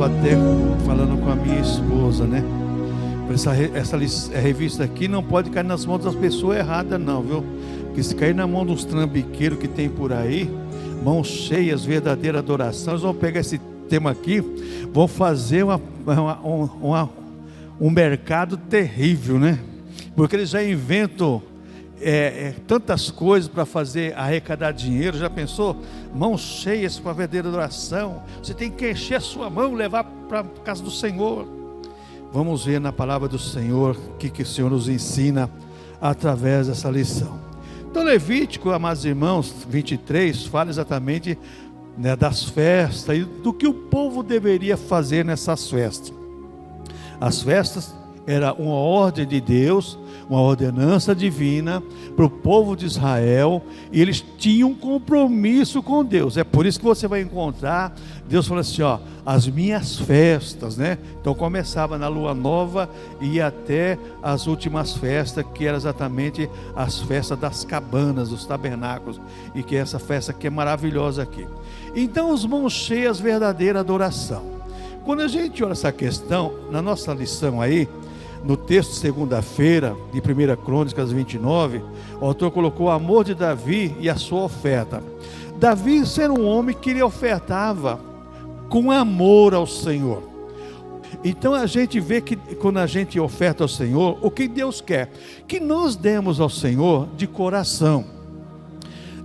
estava até falando com a minha esposa, né? Essa revista aqui não pode cair nas mãos das pessoas erradas não, viu? Porque se cair na mão dos trambiqueiros que tem por aí, mãos cheias, verdadeira adoração, eles vão pegar esse tema aqui, vão fazer um mercado terrível, né? Porque eles já inventam tantas coisas para fazer arrecadar dinheiro. Já pensou? Mãos cheias para verdadeira adoração. Você tem que encher a sua mão, levar para a casa do Senhor. Vamos ver na palavra do Senhor o que o Senhor nos ensina através dessa lição. Então Levítico, amados irmãos, 23, fala exatamente, né, das festas e do que o povo deveria fazer nessas festas. As festas era uma ordem de Deus, uma ordenança divina para o povo de Israel, e eles tinham um compromisso com Deus. É por isso que você vai encontrar Deus falando assim, ó, as minhas festas, né? Então começava na lua nova e ia até as últimas festas, que eram exatamente as festas das cabanas, dos tabernáculos, e que é essa festa que é maravilhosa aqui. Então os mãos cheias, verdadeira adoração. Quando a gente olha essa questão, na nossa lição aí, no texto de segunda-feira, de 1 Crônicas 29, o autor colocou o amor de Davi e a sua oferta. Davi era um homem que ele ofertava com amor ao Senhor. Então a gente vê que quando a gente oferta ao Senhor, o que Deus quer? Que nós demos ao Senhor de coração.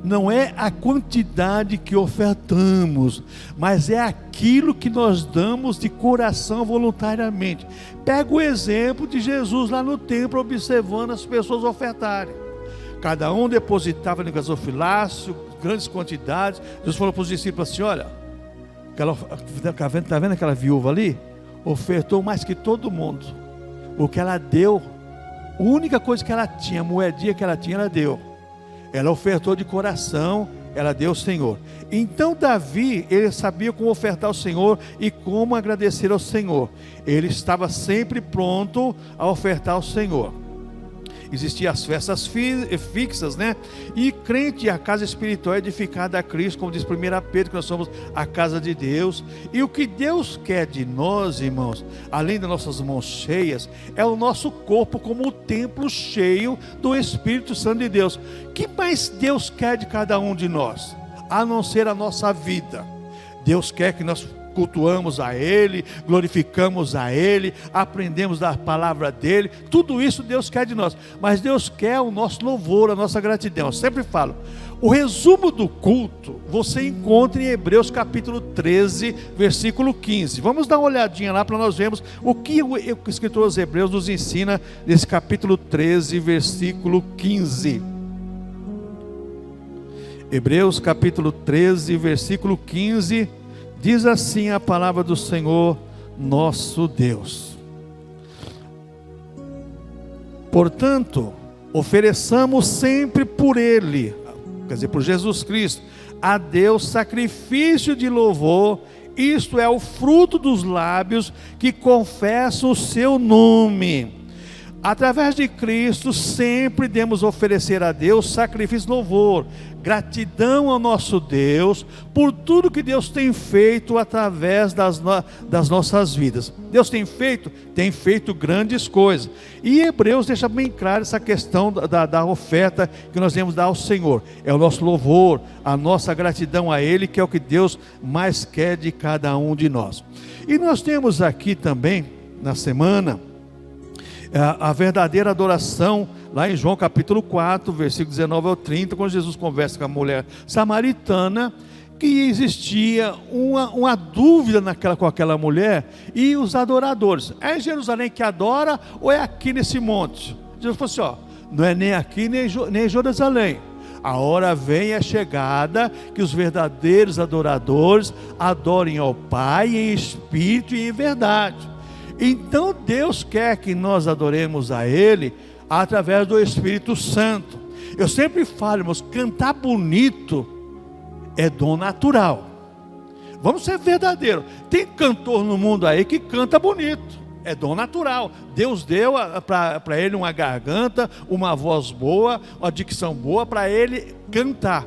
Não é a quantidade que ofertamos, mas é aquilo que nós damos de coração voluntariamente. Pega o exemplo de Jesus lá no templo, observando as pessoas ofertarem. Cada um depositava no gasofilácio grandes quantidades. Jesus falou para os discípulos assim, olha, está vendo aquela viúva ali? Ofertou mais que todo mundo. O que ela deu, a única coisa que ela tinha, a moedinha que ela tinha, ela deu. Ela ofertou de coração, ela deu ao Senhor. Então Davi, ele sabia como ofertar ao Senhor e como agradecer ao Senhor. Ele estava sempre pronto a ofertar ao Senhor. Existiam as festas fixas, né? E crente, a casa espiritual é edificada a Cristo, como diz 1 Pedro, que nós somos a casa de Deus. E o que Deus quer de nós, irmãos, além das nossas mãos cheias, é o nosso corpo como o templo cheio do Espírito Santo de Deus. O que mais Deus quer de cada um de nós? A não ser a nossa vida. Deus quer que nós cultuamos a Ele, glorificamos a Ele, aprendemos da palavra dEle, tudo isso Deus quer de nós, mas Deus quer o nosso louvor, a nossa gratidão. Eu sempre falo, o resumo do culto você encontra em Hebreus capítulo 13, versículo 15, vamos dar uma olhadinha lá para nós vermos o que o escritor aos Hebreus nos ensina nesse capítulo 13, versículo 15. Hebreus capítulo 13, versículo 15, diz assim a palavra do Senhor nosso Deus: portanto, ofereçamos sempre por Ele, quer dizer, por Jesus Cristo, a Deus sacrifício de louvor, isto é o fruto dos lábios que confessam o seu nome. Através de Cristo sempre devemos oferecer a Deus sacrifício de louvor, gratidão ao nosso Deus por tudo que Deus tem feito através das nossas vidas. Deus tem feito grandes coisas, e Hebreus deixa bem claro essa questão da oferta que nós devemos dar ao Senhor. É o nosso louvor, a nossa gratidão a Ele, que é o que Deus mais quer de cada um de nós. E nós temos aqui também na semana a verdadeira adoração, lá em João capítulo 4, versículo 19 ao 30, quando Jesus conversa com a mulher samaritana, que existia uma dúvida com aquela mulher e os adoradores. É em Jerusalém que adora ou é aqui nesse monte? Jesus falou assim, ó, não é nem aqui nem em Jerusalém. A hora vem, é chegada, que os verdadeiros adoradores adorem ao Pai em espírito e em verdade. Então Deus quer que nós adoremos a Ele através do Espírito Santo. Eu sempre falo, irmãos, cantar bonito é dom natural. Vamos ser verdadeiros. Tem cantor no mundo aí que canta bonito, é dom natural. Deus deu para ele uma garganta, uma voz boa, uma dicção boa para ele cantar.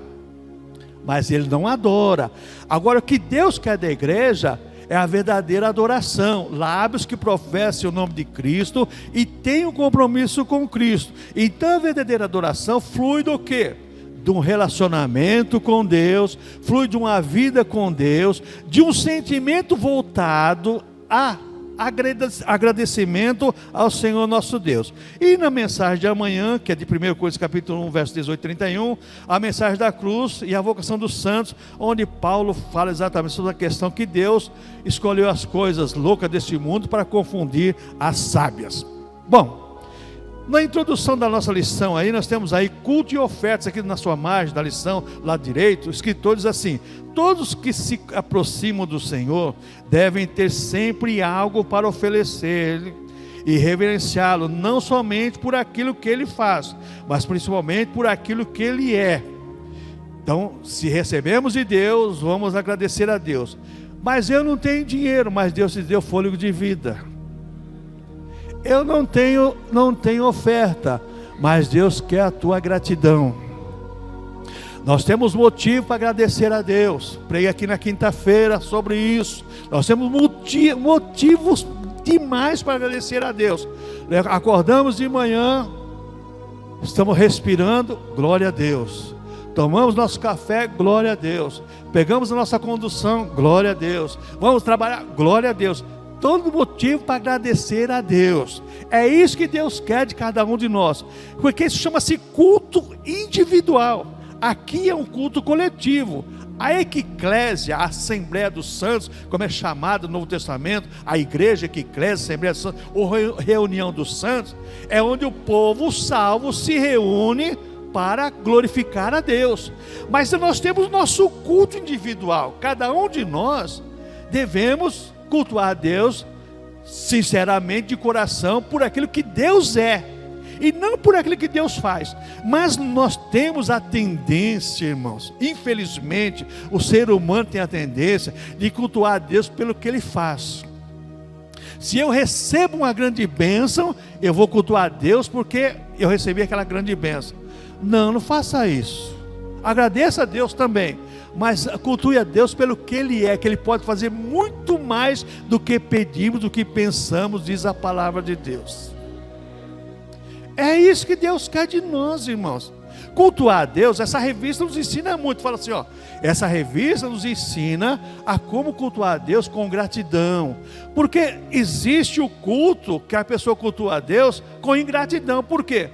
Mas ele não adora. Agora, o que Deus quer da igreja é a verdadeira adoração, lábios que professem o nome de Cristo e têm um compromisso com Cristo. Então a verdadeira adoração flui do quê? De um relacionamento com Deus, flui de uma vida com Deus, de um sentimento voltado a agradecimento ao Senhor nosso Deus. E na mensagem de amanhã, que é de 1 Coríntios capítulo 1, verso 18 e 31, a mensagem da cruz e a vocação dos santos, onde Paulo fala exatamente sobre a questão que Deus escolheu as coisas loucas deste mundo para confundir as sábias. Bom, na introdução da nossa lição aí, nós temos aí culto e ofertas aqui na sua margem da lição, lado direito, o escritor diz assim: todos que se aproximam do Senhor devem ter sempre algo para oferecer e reverenciá-lo, não somente por aquilo que ele faz, mas principalmente por aquilo que ele é. Então, se recebemos de Deus, vamos agradecer a Deus. Mas eu não tenho dinheiro, mas Deus te deu fôlego de vida. Eu não tenho oferta, mas Deus quer a tua gratidão. Nós temos motivo para agradecer a Deus. Preguei aqui na quinta-feira sobre isso. Nós temos motivos demais para agradecer a Deus. Acordamos de manhã, estamos respirando, glória a Deus. Tomamos nosso café, glória a Deus. Pegamos a nossa condução, glória a Deus. Vamos trabalhar, glória a Deus. Todo motivo para agradecer a Deus. É isso que Deus quer de cada um de nós, porque isso chama-se culto individual. Aqui é um culto coletivo. A eclésia, a Assembleia dos Santos, como é chamada no Novo Testamento, a igreja, eclésia, Assembleia dos Santos, ou reunião dos santos, é onde o povo salvo se reúne para glorificar a Deus. Mas nós temos nosso culto individual. Cada um de nós devemos cultuar a Deus sinceramente, de coração, por aquilo que Deus é, e não por aquilo que Deus faz. Mas nós temos a tendência, irmãos, infelizmente, o ser humano tem a tendência de cultuar a Deus pelo que Ele faz. Se eu recebo uma grande bênção, eu vou cultuar a Deus porque eu recebi aquela grande bênção. Não faça isso. Agradeça a Deus também, mas cultue a Deus pelo que Ele é, que Ele pode fazer muito mais do que pedimos, do que pensamos, diz a palavra de Deus. É isso que Deus quer de nós, irmãos. Cultuar a Deus, essa revista nos ensina muito. Fala assim, essa revista nos ensina a como cultuar a Deus com gratidão. Porque existe o culto que a pessoa cultua a Deus com ingratidão. Por quê?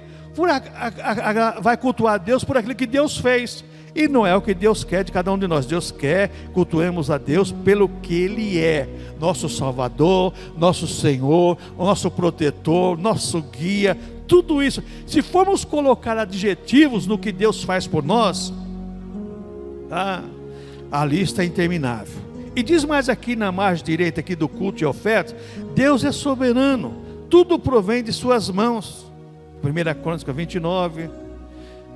Vai cultuar a Deus por aquilo que Deus fez. E não é o que Deus quer de cada um de nós. Deus quer cultuemos a Deus pelo que Ele é. Nosso Salvador, nosso Senhor, nosso protetor, nosso guia. Tudo isso. Se formos colocar adjetivos no que Deus faz por nós, a lista é interminável. E diz mais aqui na margem direita aqui do culto e oferta: Deus é soberano. Tudo provém de suas mãos. 1 Crônicas 29,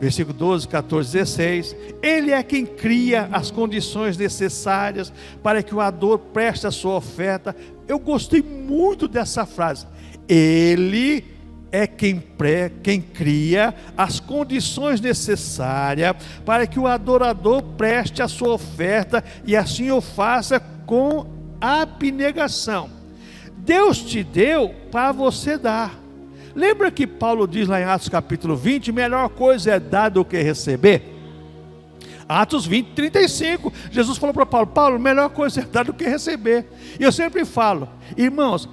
versículo 12, 14, 16. Ele é quem cria as condições necessárias para que o ador preste a sua oferta. Eu gostei muito dessa frase. Ele é quem cria as condições necessárias para que o adorador preste a sua oferta e assim o faça com abnegação. Deus te deu para você dar. Lembra que Paulo diz lá em Atos capítulo 20, melhor coisa é dar do que receber? Atos 20, 35, Jesus falou para Paulo, melhor coisa é dar do que receber. E eu sempre falo, irmãos,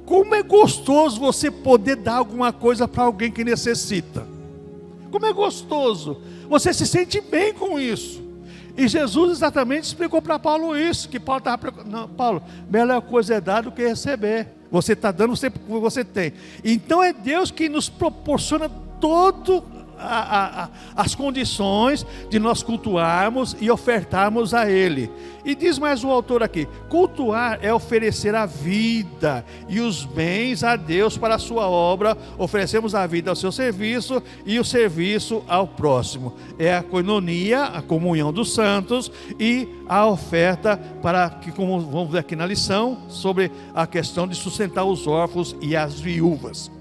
como é gostoso você poder dar alguma coisa para alguém que necessita. Como é gostoso, você se sente bem com isso. E Jesus exatamente explicou para Paulo isso, que Paulo estava preocupado. Não, Paulo, melhor coisa é dar do que receber. Você está dando sempre o que você tem. Então é Deus que nos proporciona todo as condições de nós cultuarmos e ofertarmos a Ele. E diz mais o autor aqui: cultuar é oferecer a vida e os bens a Deus para a sua obra. Oferecemos a vida ao seu serviço e o serviço ao próximo. É a koinonia, a comunhão dos santos, e a oferta para que, como vamos ver aqui na lição, sobre a questão de sustentar os órfãos e as viúvas.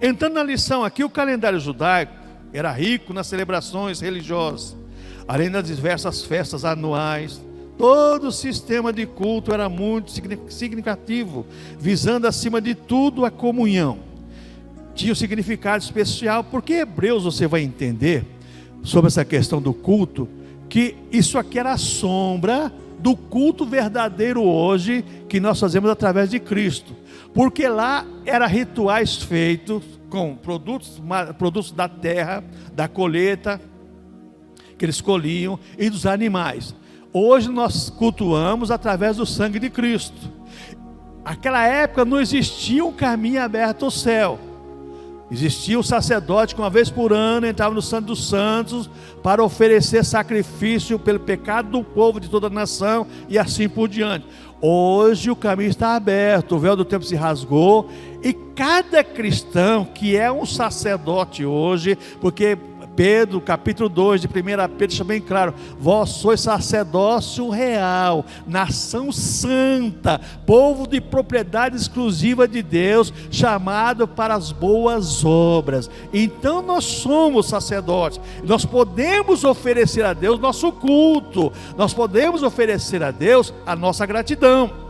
Entrando na lição aqui, o calendário judaico era rico nas celebrações religiosas, além das diversas festas anuais, Todo o sistema de culto era muito significativo, visando acima de tudo a comunhão. Tinha um significado especial, porque Hebreus você vai entender sobre essa questão do culto, que isso aqui era a sombra do culto verdadeiro hoje, que nós fazemos através de Cristo, porque lá eram rituais feitos com produtos da terra, da colheita, que eles colhiam, e dos animais. Hoje nós cultuamos através do sangue de Cristo. Naquela época não existia um caminho aberto ao céu. Existia o sacerdote que uma vez por ano entrava no Santo dos Santos para oferecer sacrifício pelo pecado do povo de toda a nação e assim por diante. Hoje o caminho está aberto, o véu do templo se rasgou e cada cristão que é um sacerdote hoje, porque Pedro, capítulo 2 de 1 Pedro, deixa bem claro: vós sois sacerdócio real, nação santa, povo de propriedade exclusiva de Deus, chamado para as boas obras. Então nós somos sacerdotes, nós podemos oferecer a Deus nosso culto, nós podemos oferecer a Deus a nossa gratidão.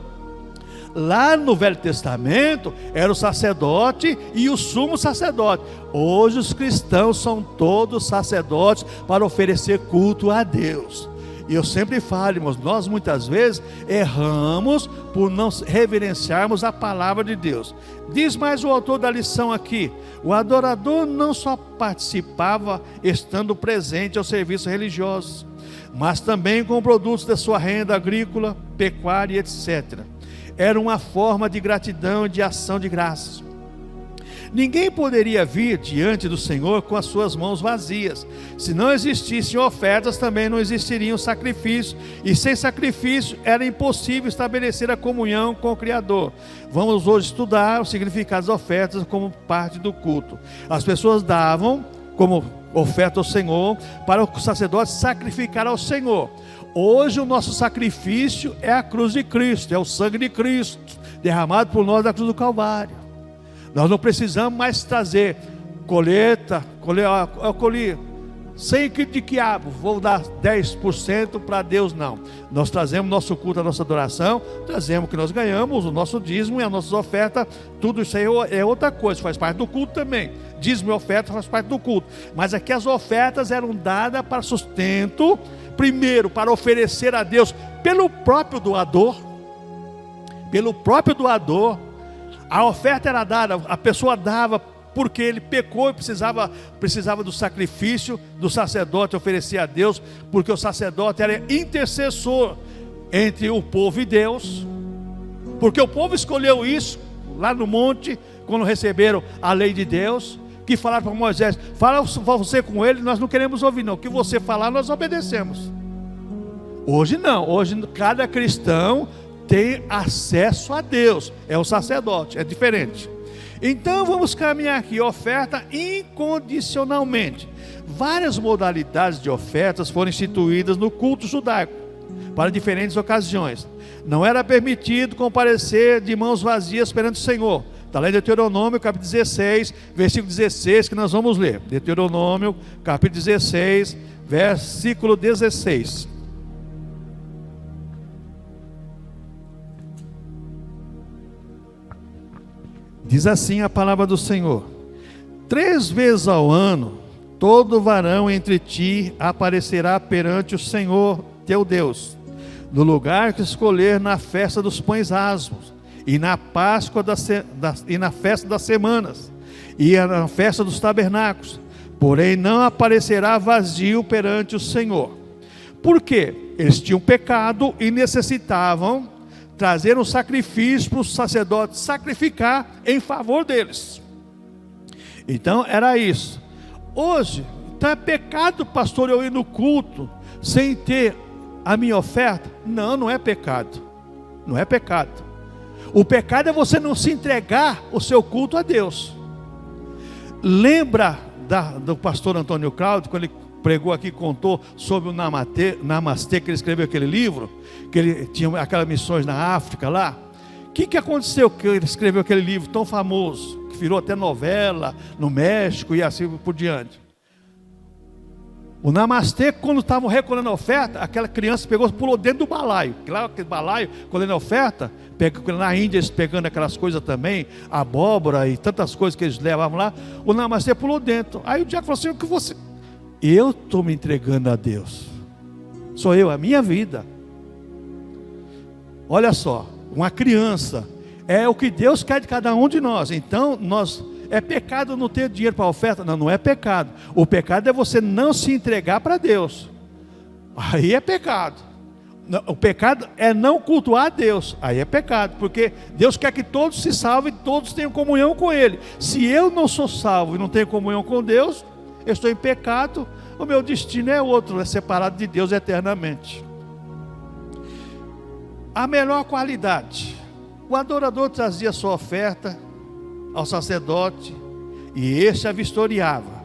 Lá no Velho Testamento era o sacerdote e o sumo sacerdote. Hoje os cristãos são todos sacerdotes para oferecer culto a Deus. E eu sempre falo, irmãos, nós muitas vezes erramos por não reverenciarmos a palavra de Deus. Diz mais o autor da lição aqui: o adorador não só participava estando presente aos serviços religiosos, mas também com produtos da sua renda agrícola, pecuária, etc. Era uma forma de gratidão e de ação de graças. Ninguém poderia vir diante do Senhor com as suas mãos vazias. Se não existissem ofertas, também não existiriam sacrifícios. E sem sacrifício era impossível estabelecer a comunhão com o Criador. Vamos hoje estudar o significado das ofertas como parte do culto. As pessoas davam como oferta ao Senhor, para o sacerdote sacrificar ao Senhor. Hoje o nosso sacrifício é a cruz de Cristo, é o sangue de Cristo, derramado por nós na cruz do Calvário. Nós não precisamos mais trazer eu colhi 100 quilos de quiabo, vou dar 10% para Deus, não. Nós trazemos nosso culto, a nossa adoração, trazemos o que nós ganhamos, o nosso dízimo e as nossas ofertas, tudo isso aí é outra coisa, faz parte do culto também. Dízimo e oferta faz parte do culto, mas aqui as ofertas eram dadas para sustento, primeiro para oferecer a Deus pelo próprio doador, a oferta era dada, a pessoa dava porque ele pecou e precisava do sacrifício do sacerdote oferecer a Deus, porque o sacerdote era intercessor entre o povo e Deus, porque o povo escolheu isso lá no monte, quando receberam a lei de Deus, que falaram para Moisés: fala você com ele, nós não queremos ouvir não, o que você falar nós obedecemos. Hoje não, hoje cada cristão tem acesso a Deus, é o sacerdote, é diferente. Então vamos caminhar aqui: oferta incondicionalmente. Várias modalidades de ofertas foram instituídas no culto judaico para diferentes ocasiões. Não era permitido comparecer de mãos vazias perante o Senhor. Está lá em Deuteronômio capítulo 16, versículo 16, que nós vamos ler. Deuteronômio capítulo 16, versículo 16. Diz assim a palavra do Senhor: 3 vezes ao ano, todo varão entre ti aparecerá perante o Senhor teu Deus, no lugar que escolher na festa dos pães asmos, e na Páscoa e na festa das semanas, e na festa dos tabernáculos, porém não aparecerá vazio perante o Senhor. Por quê? Eles tinham pecado e necessitavam trazer um sacrifício para o sacerdote sacrificar em favor deles. Então era isso. Hoje, então é pecado, pastor, eu ir no culto sem ter a minha oferta? Não, não é pecado. Não é pecado. O pecado é você não se entregar o seu culto a Deus. Lembra do pastor Antônio Cláudio, quando ele pregou aqui, contou sobre o Namastê, que ele escreveu aquele livro, que ele tinha aquelas missões na África lá. O que aconteceu que ele escreveu aquele livro tão famoso, que virou até novela no México e assim por diante? O namastê, quando estavam recolhendo a oferta, aquela criança pulou dentro do balaio. Lá, aquele balaio, colhendo a oferta, na Índia eles pegando aquelas coisas também, abóbora e tantas coisas que eles levavam lá. O namastê pulou dentro. Aí o diácono falou assim: o que você... Eu estou me entregando a Deus. Sou eu, a minha vida. Olha só, uma criança é o que Deus quer de cada um de nós. Então, é pecado não ter dinheiro para a oferta? Não, não é pecado. O pecado é você não se entregar para Deus. Aí é pecado. O pecado é não cultuar a Deus. Aí é pecado, porque Deus quer que todos se salvem e todos tenham comunhão com Ele. Se eu não sou salvo e não tenho comunhão com Deus, eu estou em pecado, o meu destino é outro, é separado de Deus eternamente. A melhor qualidade: o adorador trazia sua oferta ao sacerdote e este a vistoriava.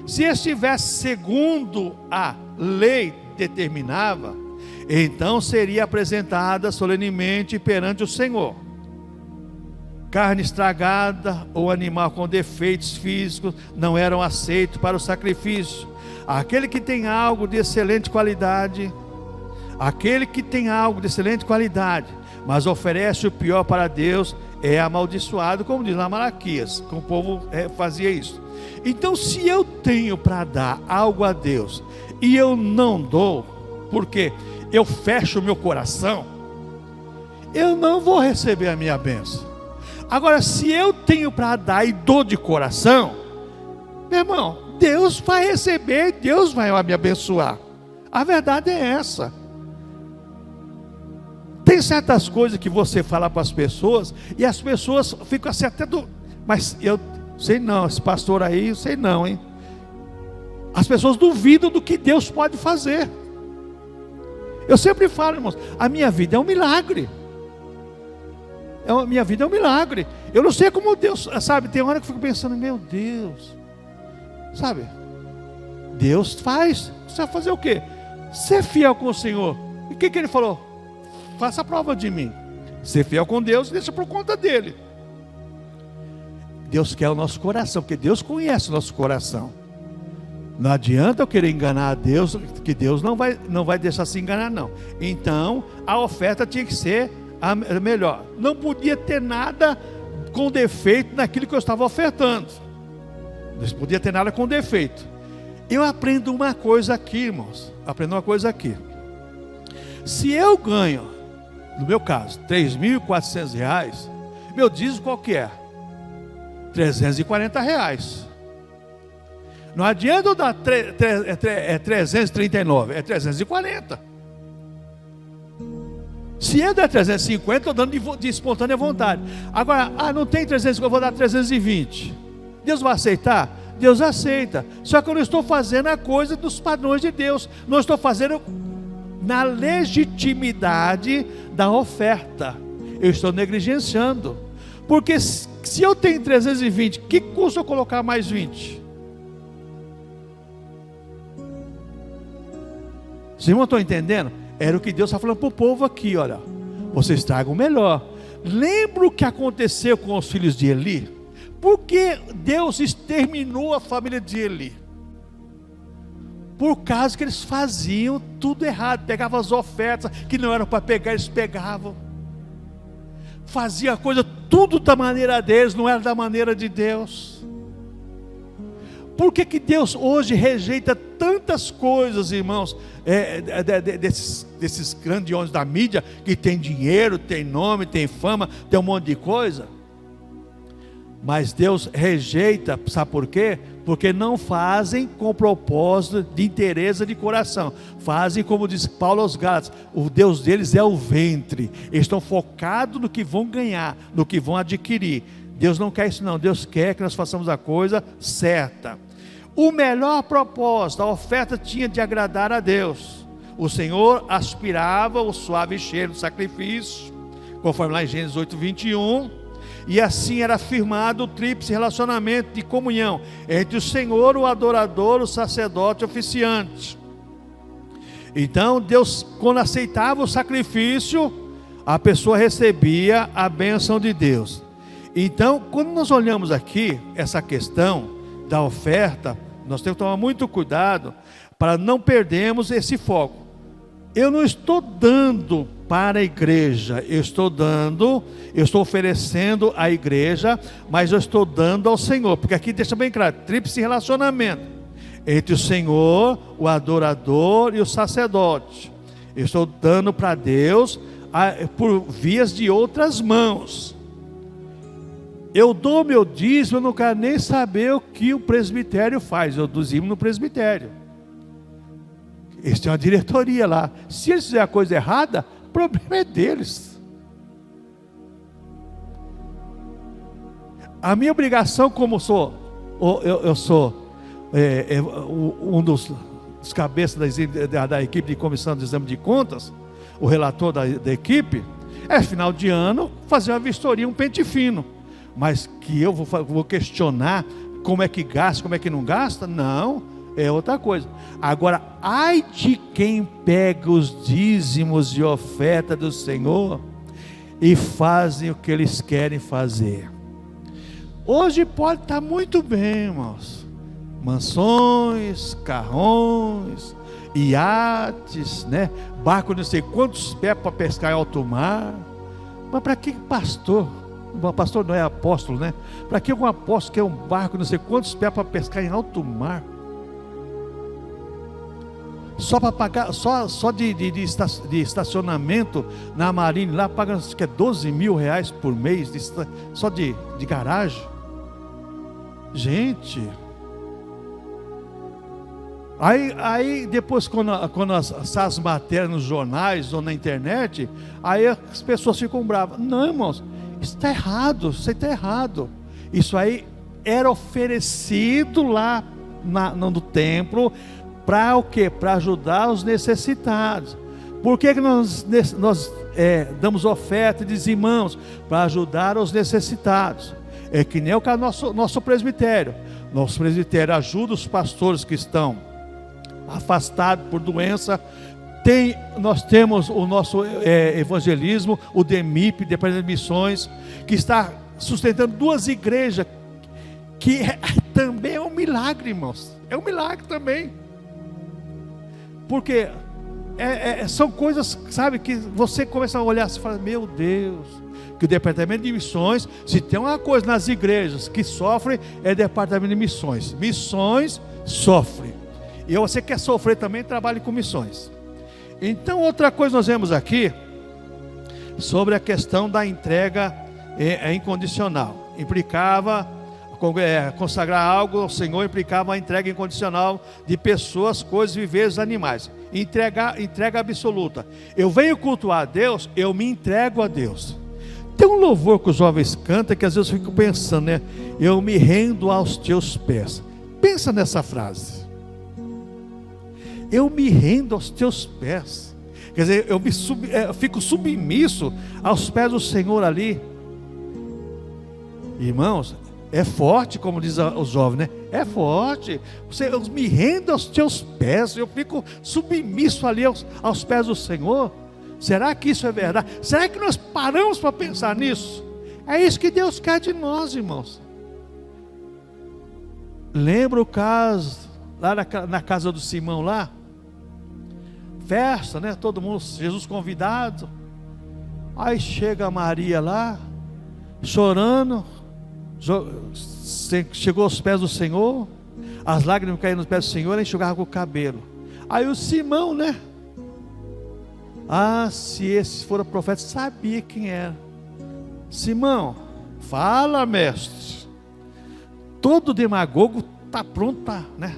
Se estivesse segundo a lei determinava, então seria apresentada solenemente perante o Senhor. Carne estragada ou animal com defeitos físicos não eram aceitos para o sacrifício. Aquele que tem algo de excelente qualidade, mas oferece o pior para Deus, é amaldiçoado, como diz lá Malaquias, que o povo fazia isso. Então, se eu tenho para dar algo a Deus e eu não dou, porque eu fecho o meu coração, eu não vou receber a minha bênção. Agora, se eu tenho para dar e dou de coração, meu irmão, Deus vai receber, Deus vai me abençoar. A verdade é essa. Tem certas coisas que você fala para as pessoas e as pessoas ficam assim até mas eu sei não, esse pastor aí, eu sei não, hein? As pessoas duvidam do que Deus pode fazer. Eu sempre falo, irmãos, a minha vida é um milagre. Minha vida é um milagre. Eu não sei como Deus, sabe, tem hora que eu fico pensando, meu Deus, sabe, Deus faz. Você vai fazer o quê? Ser fiel com o Senhor. E o que Ele falou? Faça a prova de mim. Ser fiel com Deus, deixa por conta dele. Deus quer o nosso coração, porque Deus conhece o nosso coração. Não adianta eu querer enganar a Deus, que Deus não vai deixar se enganar, não. Então, a oferta tinha que ser a melhor. Não podia ter nada com defeito naquilo que eu estava ofertando. Não podia ter nada com defeito. Eu aprendo uma coisa aqui, irmãos. Se eu ganho, no meu caso, R$3.400, meu dízimo qual que é? R$340. Não adianta eu dar 339, é 340. Se eu der 350, estou dando de espontânea vontade. Agora, não tem 350, eu vou dar 320. Deus vai aceitar? Deus aceita. Só que eu não estou fazendo a coisa dos padrões de Deus. Não estou fazendo na legitimidade da oferta. Eu estou negligenciando. Porque se eu tenho 320, que custa eu colocar mais 20? Vocês não estão entendendo? Era o que Deus está falando para o povo aqui, olha. Vocês tragam o melhor. Lembra o que aconteceu com os filhos de Eli? Por que Deus exterminou a família de Eli? Por causa que eles faziam tudo errado. Pegavam as ofertas que não eram para pegar, eles pegavam. Faziam a coisa tudo da maneira deles, não era da maneira de Deus. Por que Deus hoje rejeita tantas coisas, irmãos, desses grandes homens da mídia, que tem dinheiro, tem nome, tem fama, tem um monte de coisa? Mas Deus rejeita, sabe por quê? Porque não fazem com propósito de interesse de coração. Fazem como diz Paulo aos Gálatas, o Deus deles é o ventre. Eles estão focados no que vão ganhar, no que vão adquirir. Deus não quer isso não, Deus quer que nós façamos a coisa certa. O melhor propósito, a oferta tinha de agradar a Deus. O Senhor aspirava o suave cheiro do sacrifício, conforme lá em Gênesis 8:21, e assim era firmado o tríplice relacionamento de comunhão entre o Senhor, o adorador, o sacerdote, o oficiante. Então Deus, quando aceitava o sacrifício, a pessoa recebia a bênção de Deus. Então, quando nós olhamos aqui essa questão da oferta, nós temos que tomar muito cuidado para não perdermos esse foco. Eu não estou dando para a igreja, eu estou oferecendo à igreja, mas eu estou dando ao Senhor, porque aqui deixa bem claro, tríplice relacionamento entre o Senhor, o adorador e o sacerdote. Eu estou dando para Deus por vias de outras mãos. Eu dou meu dízimo, eu não quero nem saber o que o presbitério faz, eu dizimo no presbitério. Eles têm uma diretoria lá. Se eles fizerem a coisa errada, o problema é deles. A minha obrigação, como eu sou um dos cabeças da equipe de comissão de exame de contas, o relator da equipe, final de ano, fazer uma vistoria, um pente fino. Mas que eu vou questionar como é que gasta, como é que não gasta? Não, é outra coisa. Agora, ai de quem pega os dízimos de oferta do Senhor e fazem o que eles querem fazer. Hoje pode estar muito bem, irmãos. Mansões, carrões, iates, né? Barco não sei quantos pés para pescar em alto mar. Mas para que pastor? O pastor não é apóstolo, né? Para que algum apóstolo quer um barco não sei quantos pés para pescar em alto mar? Só para pagar, só de estacionamento na Marine lá, paga acho que é 12 mil reais por mês, só de garagem. Gente, aí depois quando as matérias nos jornais ou na internet, aí as pessoas ficam bravas. Não, irmãos, isso está errado, isso está errado. Isso aí era oferecido lá no templo, para o quê? Para ajudar os necessitados. Por que nós damos oferta e dizimamos? Para ajudar os necessitados. É que nem o nosso presbitério. Nosso presbitério ajuda os pastores que estão afastados por doença. Nós temos o nosso evangelismo, o DEMIP, Departamento de Missões, que está sustentando 2 igrejas, que também é um milagre, irmãos. É um milagre também. Porque são coisas, sabe, que você começa a olhar e fala, meu Deus, que o Departamento de Missões, se tem uma coisa nas igrejas que sofrem, é Departamento de Missões. Missões sofre. E você quer sofrer também, trabalhe com missões. Então, outra coisa nós vemos aqui, sobre a questão da entrega incondicional. Implicava, consagrar algo ao Senhor implicava a entrega incondicional de pessoas, coisas, viveres, animais. Entrega absoluta. Eu venho cultuar a Deus, eu me entrego a Deus. Tem um louvor que os jovens cantam que às vezes eu fico pensando, né? Eu me rendo aos teus pés. Pensa nessa frase. Eu me rendo aos teus pés. Quer dizer, eu fico submisso aos pés do Senhor ali. Irmãos, é forte, como diz os jovens, né? É forte. Eu me rendo aos teus pés. Eu fico submisso ali aos pés do Senhor. Será que isso é verdade? Será que nós paramos para pensar nisso? É isso que Deus quer de nós, irmãos. Lembra o caso lá na casa do Simão lá? Festa, né? Todo mundo, Jesus convidado. Aí chega a Maria lá, chorando. Chegou aos pés do Senhor, as lágrimas caíram nos pés do Senhor, ela enxugava com o cabelo. Aí o Simão, né? Se esse for o profeta, sabia quem era. Simão, fala, mestre. Todo demagogo está pronto, né?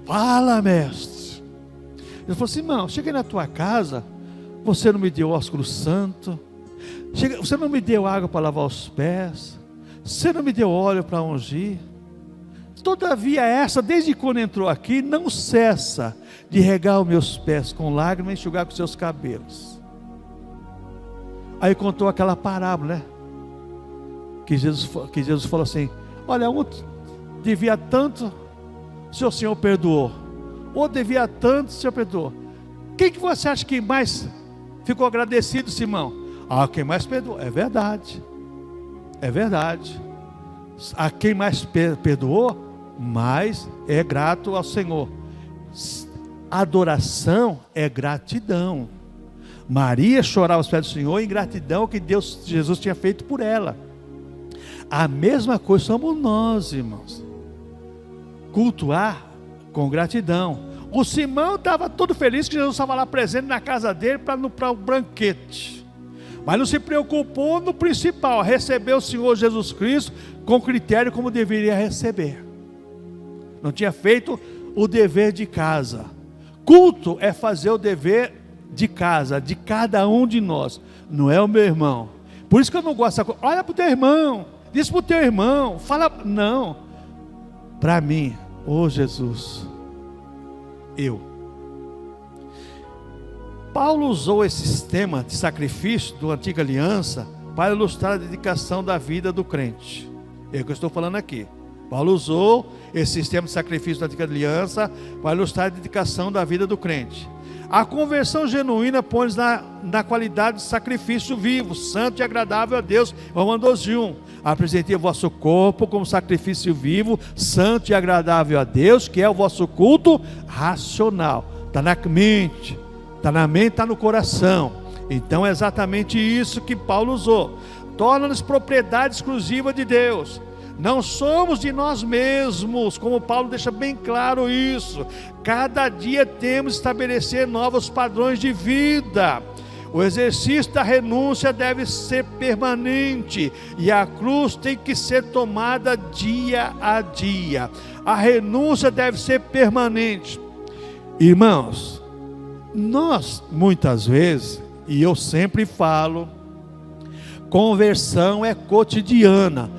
Fala, mestre. Ele falou: Simão, cheguei na tua casa, você não me deu ósculo santo, você não me deu água para lavar os pés, você não me deu óleo para ungir. Todavia essa, desde quando entrou aqui, não cessa de regar os meus pés com lágrimas e enxugar com seus cabelos. Aí contou aquela parábola, né? Que Jesus falou assim: olha, um devia tanto, seu Senhor perdoou. Outro devia tanto, o Senhor perdoou. Quem que você acha que mais ficou agradecido, Simão? Quem mais perdoou. É verdade. É verdade. A quem mais perdoou, mais é grato ao Senhor. adoração é gratidão. Maria chorava aos pés do Senhor em gratidão que Jesus tinha feito por ela. A mesma coisa somos nós, irmãos. Cultuar com gratidão. O Simão estava todo feliz que Jesus estava lá presente na casa dele para o banquete. Mas não se preocupou no principal, receber o Senhor Jesus Cristo com critério como deveria receber. Não tinha feito o dever de casa. Culto é fazer o dever de casa, de cada um de nós. Não é o meu irmão. Por isso que eu não gosto dessa coisa. Olha para o teu irmão, diz para o teu irmão, fala. Não. Para mim, Jesus, eu. Paulo usou esse sistema de sacrifício da antiga aliança para ilustrar a dedicação da vida do crente. É o que eu estou falando aqui. Paulo usou esse sistema de sacrifício da antiga aliança para ilustrar a dedicação da vida do crente. A conversão genuína põe-nos na qualidade de sacrifício vivo, santo e agradável a Deus. Romanos 12:1. Apresentei o vosso corpo como sacrifício vivo, santo e agradável a Deus, que é o vosso culto racional. Está na mente, está no coração. Então é exatamente isso que Paulo usou. Torna-nos propriedade exclusiva de Deus. Não somos de nós mesmos, como Paulo deixa bem claro isso. Cada dia temos que estabelecer novos padrões de vida. O exercício da renúncia deve ser permanente e a cruz tem que ser tomada dia a dia. A renúncia deve ser permanente. Irmãos, nós muitas vezes, e eu sempre falo, conversão é cotidiana.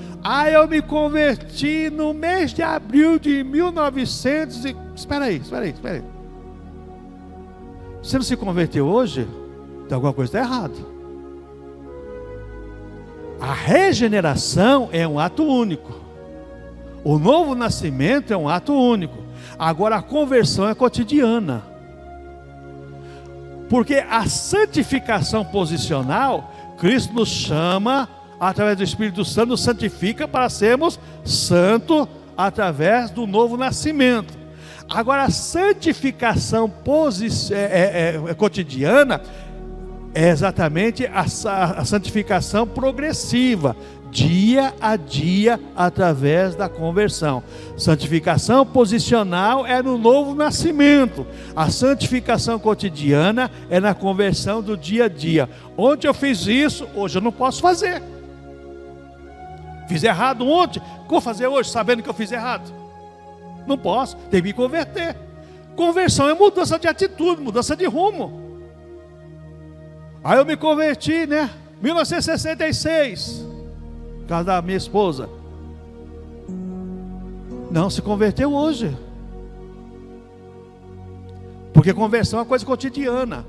Eu me converti no mês de abril de 1900 e... Espera aí. Você não se converteu hoje? Tem alguma coisa errada. A regeneração é um ato único. O novo nascimento é um ato único. Agora a conversão é cotidiana. Porque a santificação posicional, Cristo nos chama, através do Espírito Santo, nos santifica para sermos santos através do novo nascimento. Agora a santificação cotidiana é exatamente a santificação progressiva, dia a dia, através da conversão. Santificação posicional é no novo nascimento. A santificação cotidiana é na conversão do dia a dia. Ontem eu fiz isso, hoje eu não posso fazer. Fiz errado ontem, o que vou fazer hoje sabendo que eu fiz errado? Não posso, tenho que me converter. Conversão é mudança de atitude, mudança de rumo. Aí eu me converti, 1966, por causa da minha esposa. Não, se converteu hoje. Porque conversão é uma coisa cotidiana.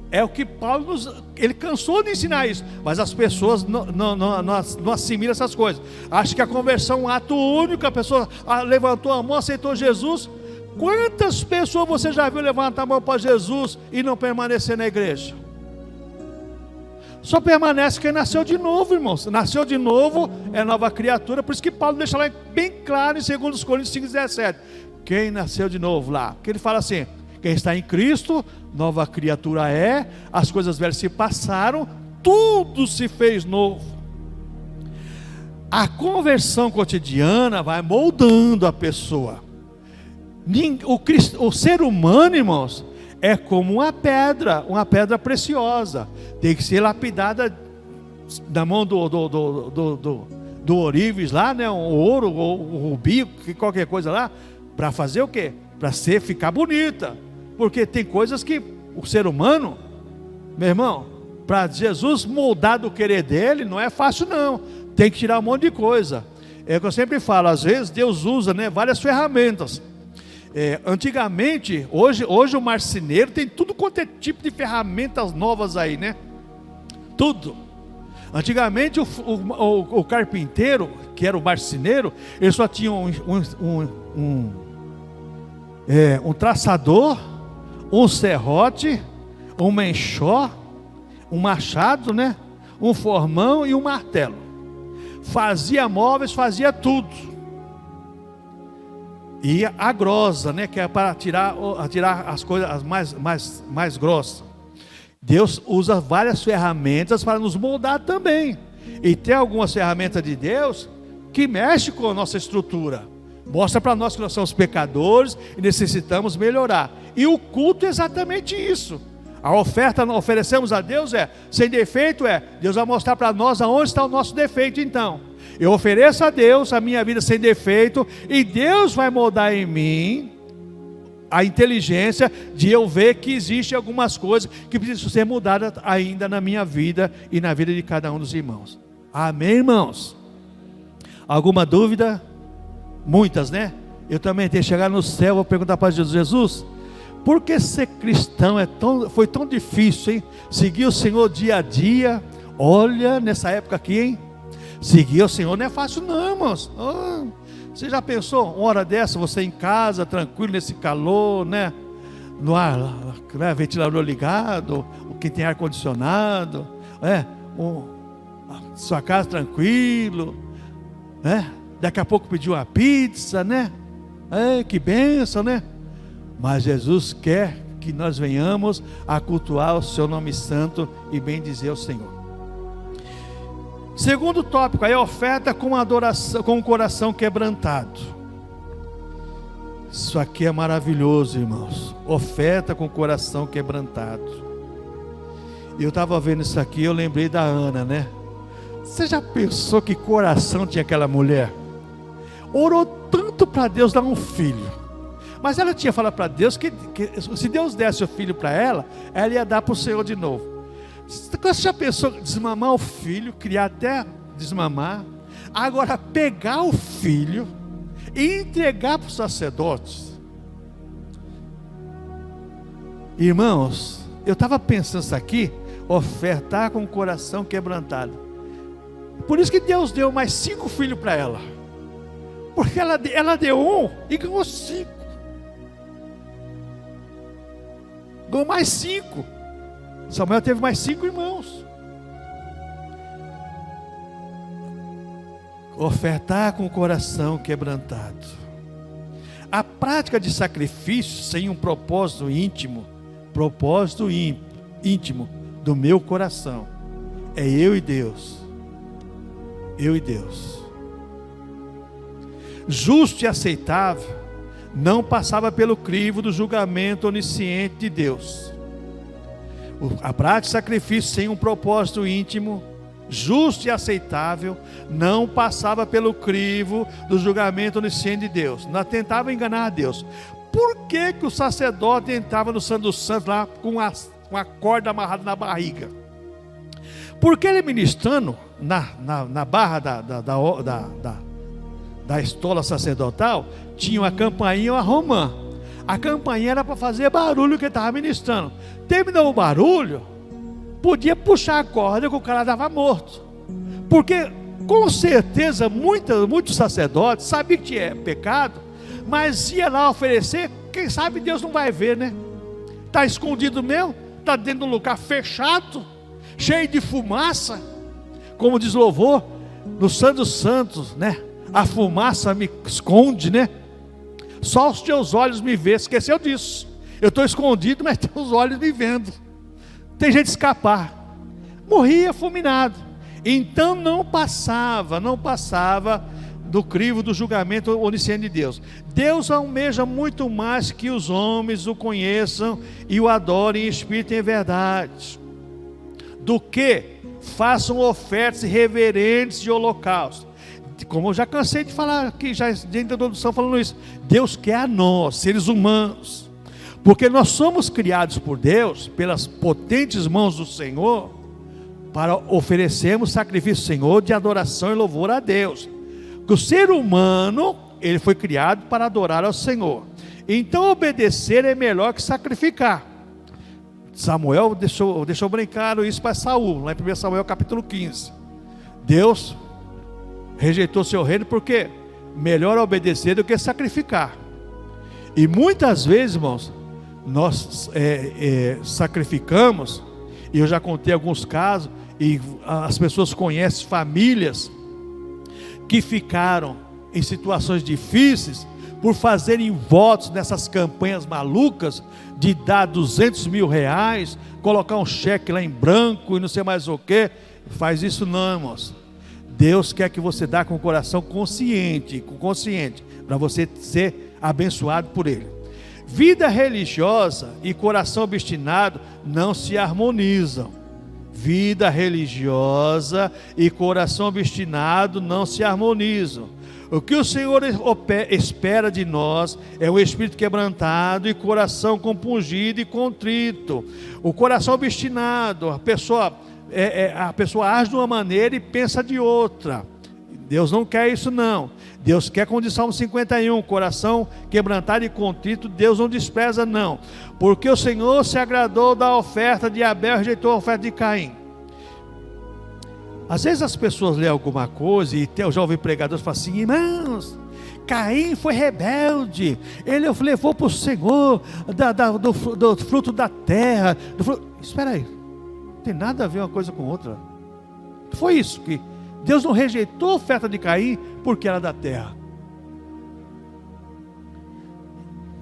É o que Paulo ele cansou de ensinar isso, mas as pessoas não assimilam essas coisas. Acho que a conversão é um ato único. A pessoa levantou a mão, aceitou Jesus. Quantas pessoas você já viu levantar a mão para Jesus e não permanecer na igreja? Só permanece quem nasceu de novo, irmãos. Nasceu de novo é nova criatura. Por isso que Paulo deixa lá bem claro em 2 Coríntios 5,17. Quem nasceu de novo lá? Que ele fala assim: quem está em Cristo, nova criatura é, as coisas velhas se passaram, tudo se fez novo. A conversão cotidiana vai moldando a pessoa. O ser humano, irmãos, é como uma pedra preciosa. Tem que ser lapidada na mão do ourives lá, o ouro, o rubi, qualquer coisa lá, para fazer o quê? Para ficar bonita. Porque tem coisas que o ser humano, meu irmão, para Jesus moldar do querer dele, não é fácil não. Tem que tirar um monte de coisa. É o que eu sempre falo, às vezes Deus usa várias ferramentas. Antigamente, hoje o marceneiro tem tudo quanto é tipo de ferramentas novas aí, Tudo. Antigamente o carpinteiro, que era o marceneiro, ele só tinha um traçador, um serrote, um menchó, um machado, um formão e um martelo. Fazia móveis, fazia tudo. e a grossa, né, que é para tirar as coisas mais grossas. Deus usa várias ferramentas para nos moldar também. E tem algumas ferramentas de Deus que mexem com a nossa estrutura. Mostra para nós que nós somos pecadores e necessitamos melhorar. E o culto é exatamente isso. A oferta nós oferecemos a Deus sem defeito, Deus vai mostrar para nós aonde está o nosso defeito então. Eu ofereço a Deus a minha vida sem defeito, e Deus vai moldar em mim a inteligência de eu ver que existem algumas coisas que precisam ser mudadas ainda na minha vida e na vida de cada um dos irmãos. Amém, irmãos? Alguma dúvida? Muitas, né? Eu também tenho que chegar no céu, vou perguntar para Jesus: por que ser cristão foi tão difícil, hein? Seguir o Senhor dia a dia. Olha, nessa época aqui, hein? Seguir o Senhor não é fácil não, irmãos. Você já pensou, uma hora dessa, você em casa, tranquilo, nesse calor, né? No ar, né? Ventilador ligado, quem tem ar-condicionado, sua casa tranquilo, né? Daqui a pouco pedir uma pizza, né? Que bênção, né? Mas Jesus quer que nós venhamos a cultuar o seu nome santo e bendizer o Senhor. Segundo tópico, a oferta com adoração, com o coração quebrantado. Isso aqui é maravilhoso, irmãos. Oferta com o coração quebrantado. Eu estava vendo isso aqui, eu lembrei da Ana, né? Você já pensou que coração tinha aquela mulher? Orou tanto para Deus dar um filho, mas ela tinha falado para Deus que se Deus desse o filho para ela, ela ia dar para o Senhor de novo. Você já pensou desmamar o filho, criar até desmamar, agora pegar o filho e entregar para os sacerdotes? Irmãos, eu estava pensando isso aqui, ofertar com o coração quebrantado. Por isso que Deus deu mais 5 filhos para ela, porque ela deu 1 e ganhou 5, ganhou mais 5. Samuel teve mais 5 irmãos. Ofertar com o coração quebrantado. A prática de sacrifício sem um propósito íntimo do meu coração, é eu e Deus. Eu e Deus. Justo e aceitável, não passava pelo crivo do julgamento onisciente de Deus. A prática de sacrifício sem um propósito íntimo, justo e aceitável, não passava pelo crivo do julgamento onisciente de Deus. Não tentava enganar a Deus. Por que o sacerdote entrava no Santo dos Santos lá com a corda amarrada na barriga? Porque ele ministrando na barra da estola sacerdotal, tinha uma campainha e uma romã. A campainha era para fazer barulho que ele estava ministrando. Terminou o barulho, podia puxar a corda que o cara estava morto. Porque com certeza muitos sacerdotes sabiam que é pecado, mas ia lá oferecer. Quem sabe Deus não vai ver, né? Está escondido mesmo, está dentro de um lugar fechado, cheio de fumaça, como diz o louvor, no Santo dos Santos, né? A fumaça me esconde, né? Só os teus olhos me vêem. Esqueceu disso. Eu estou escondido, mas teus olhos me vendo. Tem jeito de escapar. Morria fulminado. Então não passava do crivo do julgamento onisciente de Deus. Deus almeja muito mais que os homens o conheçam e o adorem em espírito e em verdade, do que façam ofertas reverentes de holocausto. Como eu já cansei de falar aqui, já de introdução falando isso, Deus quer a nós, seres humanos, porque nós somos criados por Deus, pelas potentes mãos do Senhor, para oferecermos sacrifício ao Senhor de adoração e louvor a Deus. Que o ser humano, ele foi criado para adorar ao Senhor. Então obedecer é melhor que sacrificar. Samuel deixou brincar isso para Saul, lá em 1 Samuel capítulo 15. Deus rejeitou seu reino porque melhor obedecer do que sacrificar. E muitas vezes, irmãos, nós sacrificamos, e eu já contei alguns casos, e as pessoas conhecem famílias que ficaram em situações difíceis por fazerem votos nessas campanhas malucas de dar 200 mil reais, colocar um cheque lá em branco e não sei mais o que. Faz isso não, irmãos. Deus quer que você dê com o coração consciente, para você ser abençoado por Ele. Vida religiosa e coração obstinado não se harmonizam. Vida religiosa e coração obstinado não se harmonizam. O que o Senhor espera de nós é um espírito quebrantado e coração compungido e contrito. O coração obstinado, a pessoa age de uma maneira e pensa de outra. Deus não quer isso não. Deus quer, como diz Salmo 51, coração quebrantado e contrito, Deus não despreza não. Porque o Senhor se agradou da oferta de Abel e rejeitou a oferta de Caim. Às vezes as pessoas lêem alguma coisa e eu já ouvi pregadores falar assim: irmãos, Caim foi rebelde, ele levou para o Senhor do fruto da terra. Espera aí, não tem nada a ver uma coisa com outra. Foi isso que Deus não rejeitou a oferta de Caim porque era da terra.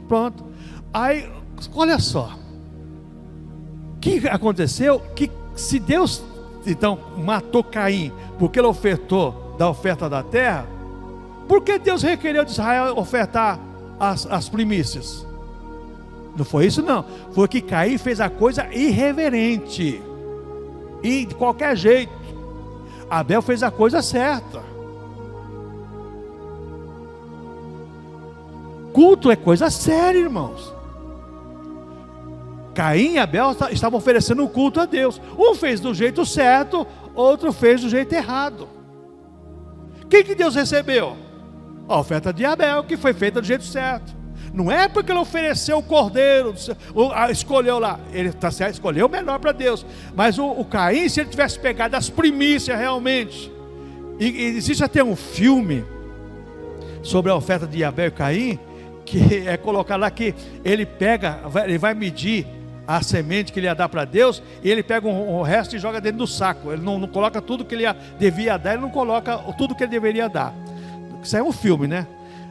Pronto. Aí, olha só. O que aconteceu? Que se Deus então matou Caim porque ele ofertou da oferta da terra, por que Deus requereu de Israel ofertar as primícias? Não foi isso não. Foi que Caim fez a coisa irreverente e de qualquer jeito. Abel fez a coisa certa. Culto é coisa séria, irmãos. Caim e Abel estavam oferecendo um culto a Deus. Um fez do jeito certo, outro fez do jeito errado. Quem que Deus recebeu? A oferta de Abel, que foi feita do jeito certo. Não é porque ele ofereceu o cordeiro, escolheu lá, ele está certo, escolheu o melhor para Deus. Mas o Caim, se ele tivesse pegado as primícias realmente, e existe até um filme sobre a oferta de Abel e Caim, que é colocar lá que ele vai medir a semente que ele ia dar para Deus, e ele pega o resto e joga dentro do saco. Ele não coloca tudo que ele devia dar, ele não coloca tudo que ele deveria dar. Isso é um filme, né?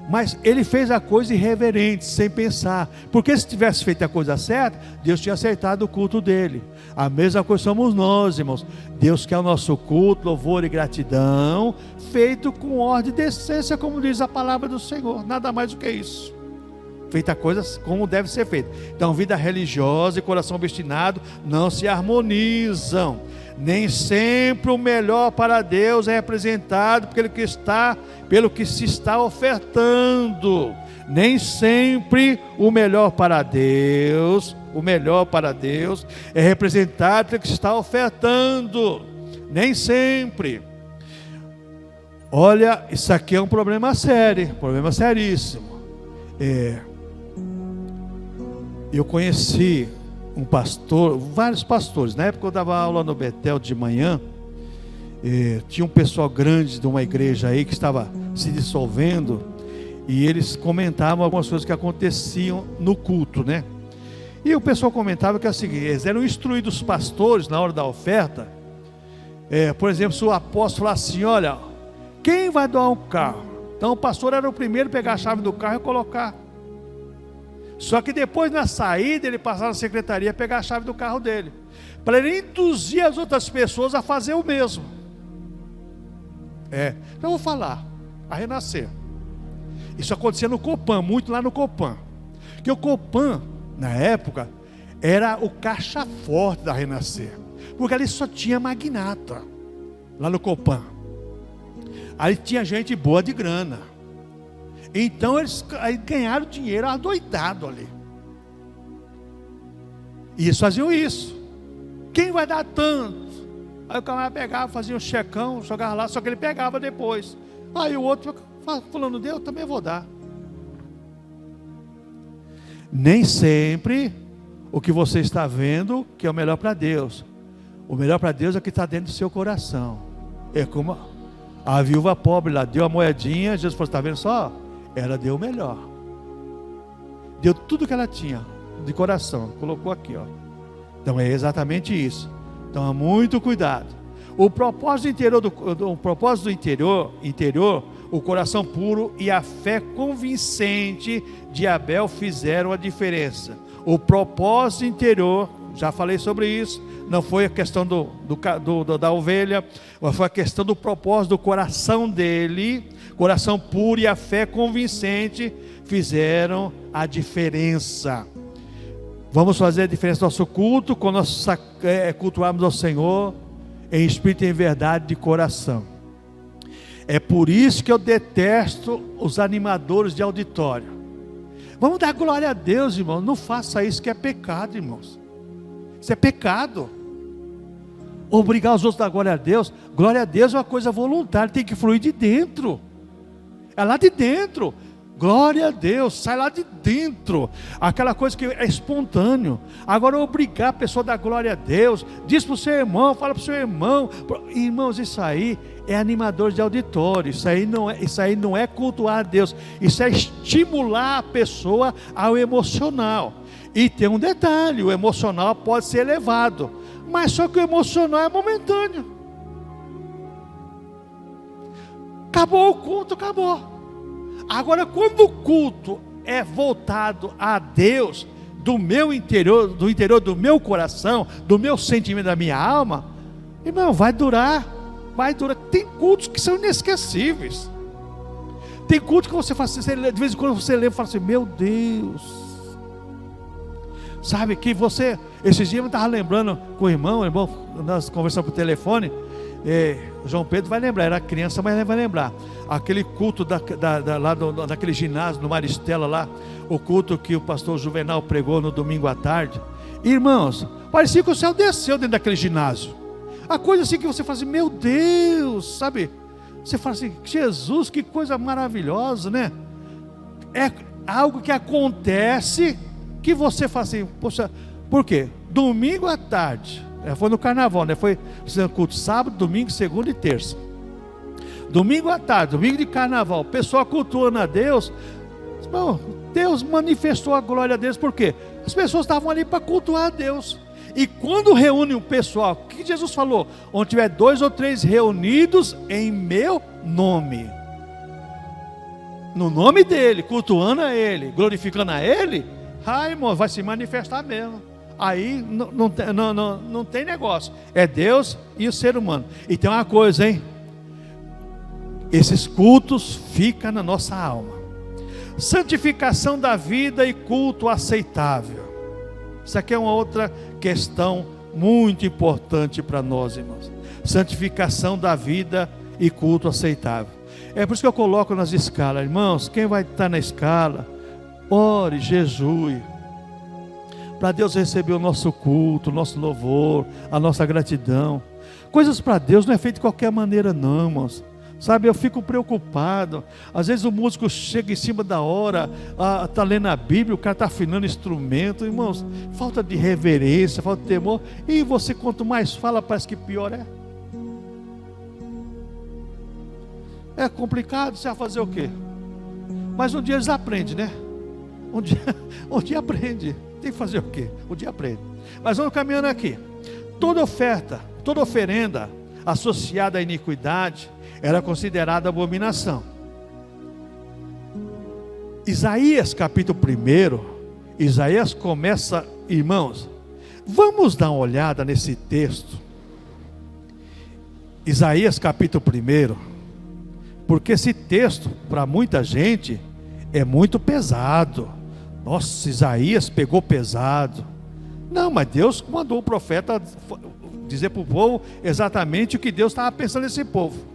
Mas ele fez a coisa irreverente, sem pensar. Porque se tivesse feito a coisa certa, Deus tinha aceitado o culto dele. A mesma coisa somos nós, irmãos. Deus quer o nosso culto, louvor e gratidão, feito com ordem e decência, como diz a palavra do Senhor. Nada mais do que isso. Feita coisas como deve ser feita. Então, vida religiosa e coração obstinado não se harmonizam. Nem sempre o melhor para Deus é representado pelo que se está ofertando. Nem sempre o melhor para Deus é representado pelo que se está ofertando. Nem sempre. Olha, isso aqui é um problema sério, problema seríssimo. Eu conheci um pastor, vários pastores. Na época eu dava aula no Betel de manhã, tinha um pessoal grande de uma igreja aí que estava se dissolvendo, e eles comentavam algumas coisas que aconteciam no culto, né? E o pessoal comentava que é o seguinte: eles eram instruídos, os pastores, na hora da oferta. Por exemplo, se o apóstolo falasse assim: olha, quem vai doar um carro? Então o pastor era o primeiro a pegar a chave do carro e colocar. Só que depois, na saída, ele passava na secretaria a pegar a chave do carro dele, para ele induzir as outras pessoas a fazer o mesmo. Então eu vou falar, a Renascer. Isso acontecia no Copan, muito lá no Copan. Porque o Copan, na época, era o caixa forte da Renascer. Porque ali só tinha magnata, lá no Copan. Aí tinha gente boa de grana. Então eles ganharam dinheiro adoidado ali. E eles faziam isso. Quem vai dar tanto? Aí o camarada pegava, fazia um checão, jogava lá, só que ele pegava depois. Aí o outro falando: Deus, também vou dar. Nem sempre o que você está vendo que é o melhor para Deus. O melhor para Deus é o que está dentro do seu coração. É como a viúva pobre lá, deu a moedinha, Jesus falou: está vendo só? Ela deu o melhor. Deu tudo que ela tinha de coração, colocou aqui, ó. Então é exatamente isso. Então, muito cuidado. O propósito interior, o coração puro e a fé convincente de Abel fizeram a diferença. O propósito interior, já falei sobre isso, não foi a questão da ovelha, mas foi a questão do propósito do coração dele. Coração puro e a fé convincente fizeram a diferença. Vamos fazer a diferença no nosso culto, quando nós cultuarmos ao Senhor em espírito e em verdade de coração. É por isso que eu detesto os animadores de auditório. Vamos dar glória a Deus, irmãos. Não faça isso, que é pecado, irmãos. Isso é pecado. Obrigar os outros a dar glória a Deus. Glória a Deus é uma coisa voluntária, tem que fluir de dentro. É lá de dentro. Glória a Deus, sai lá de dentro. Aquela coisa que é espontâneo. Agora obrigar a pessoa a dar glória a Deus. Diz para o seu irmão, fala para o seu irmão. Irmãos, isso aí é animador de auditório. Isso aí não é cultuar a Deus. Isso é estimular a pessoa ao emocional. E tem um detalhe, o emocional pode ser elevado, mas só que o emocional é momentâneo. Acabou o culto, acabou. Agora, quando o culto é voltado a Deus, do meu interior, do interior do meu coração, do meu sentimento, da minha alma, irmão, vai durar. Tem cultos que são inesquecíveis. Tem cultos que você faz, de vez em quando você lembra e fala assim, meu Deus. Sabe que você, esses dias eu estava lembrando com o irmão, nós conversamos por telefone. O João Pedro vai lembrar, era criança, mas vai lembrar aquele culto lá daquele ginásio no Maristela lá, o culto que o pastor Juvenal pregou no domingo à tarde. Irmãos, parecia que o céu desceu dentro daquele ginásio. A coisa assim que você fala assim, meu Deus, sabe? Você fala assim, Jesus, que coisa maravilhosa, né? É algo que acontece que você fala assim, poxa, por quê? Domingo à tarde. Foi no carnaval, né? Foi culto sábado, domingo, segunda e terça. Domingo à tarde, domingo de carnaval, o pessoal cultuando a Deus. Bom, Deus manifestou a glória a Deus, por quê? As pessoas estavam ali para cultuar a Deus. E quando reúne o pessoal, o que Jesus falou? Onde tiver 2 ou 3 reunidos em meu nome, no nome dele, cultuando a ele, glorificando a ele, irmão, vai se manifestar mesmo. Aí não tem negócio. É Deus e o ser humano. E tem uma coisa, hein? Esses cultos ficam na nossa alma. Santificação da vida e culto aceitável. Isso aqui é uma outra questão muito importante para nós, irmãos. Santificação da vida e culto aceitável. É por isso que eu coloco nas escalas, irmãos. Quem vai estar na escala, ore, jejue, para Deus receber o nosso culto, o nosso louvor, a nossa gratidão. Coisas para Deus não é feito de qualquer maneira não, irmãos. Sabe, eu fico preocupado. Às vezes o músico chega em cima da hora, está lendo a Bíblia, o cara está afinando instrumento. Irmãos, falta de reverência, falta de temor. E você, quanto mais fala, parece que pior é. É complicado, você vai fazer o quê? Mas um dia eles aprendem, né? Um dia aprende. Tem que fazer o quê? Um dia aprende. Mas vamos caminhando aqui. Toda oferta, toda oferenda associada à iniquidade era considerada abominação. Isaías capítulo 1, Isaías começa, irmãos, vamos dar uma olhada nesse texto. Isaías capítulo 1, porque esse texto, para muita gente, é muito pesado. Nossa, Isaías pegou pesado. Não, mas Deus mandou o profeta dizer para o povo exatamente o que Deus estava pensando nesse povo.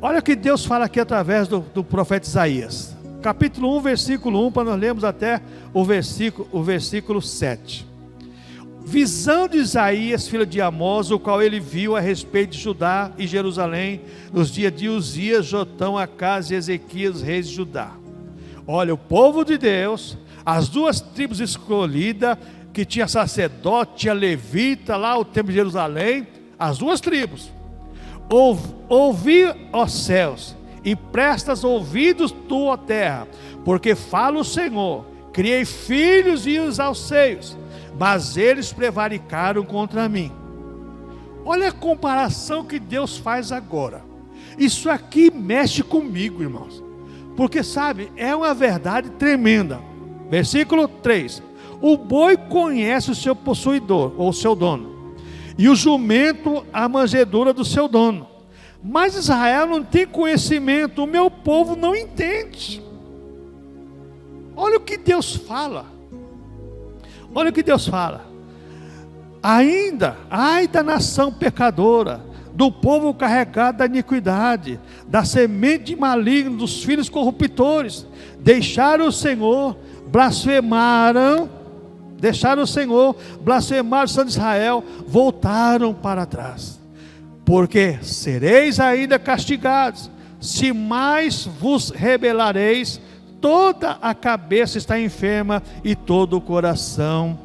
Olha o que Deus fala aqui através do profeta Isaías. Capítulo 1, versículo 1, para nós lermos até o versículo 7. Visão de Isaías, filho de Amós, o qual ele viu a respeito de Judá e Jerusalém, nos dias de Uzias, Jotão, Acás e Ezequias, reis de Judá. Olha, o povo de Deus, as 2 tribos escolhidas, que tinha sacerdote, tinha levita lá, o templo de Jerusalém, as 2 tribos. Ouvi, ó céus, e prestas ouvidos tu, ó terra, porque fala o Senhor, criei filhos e os aos seios, mas eles prevaricaram contra mim. Olha a comparação que Deus faz agora. Isso aqui mexe comigo, irmãos. Porque sabe, é uma verdade tremenda. Versículo 3. O boi conhece o seu possuidor, ou o seu dono, e o jumento a manjedoura do seu dono. Mas Israel não tem conhecimento, o meu povo não entende. Olha o que Deus fala. Olha o que Deus fala. Ainda, ai da nação pecadora, do povo carregado da iniquidade, da semente maligna, dos filhos corruptores. Deixaram o Senhor, blasfemaram o Santo de Israel, voltaram para trás. Porque sereis ainda castigados, se mais vos rebelareis. Toda a cabeça está enferma e todo o coração